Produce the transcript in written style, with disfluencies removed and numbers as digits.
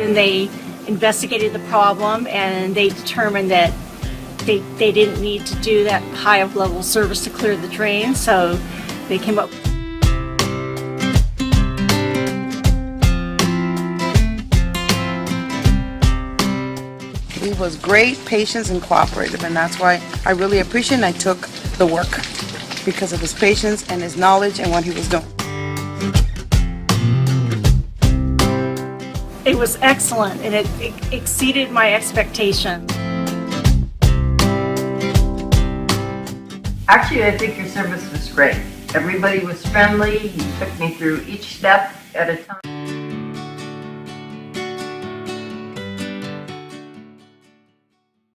and they investigated the problem, and they determined that they didn't need to do that high of level service to clear the drain, so they came up. He was great, patient, and cooperative, and that's why I really appreciate and I took the work because of his patience and his knowledge and what he was doing. It was excellent, and it exceeded my expectations. Actually, I think your service was great. Everybody was friendly. You took me through each step at a time.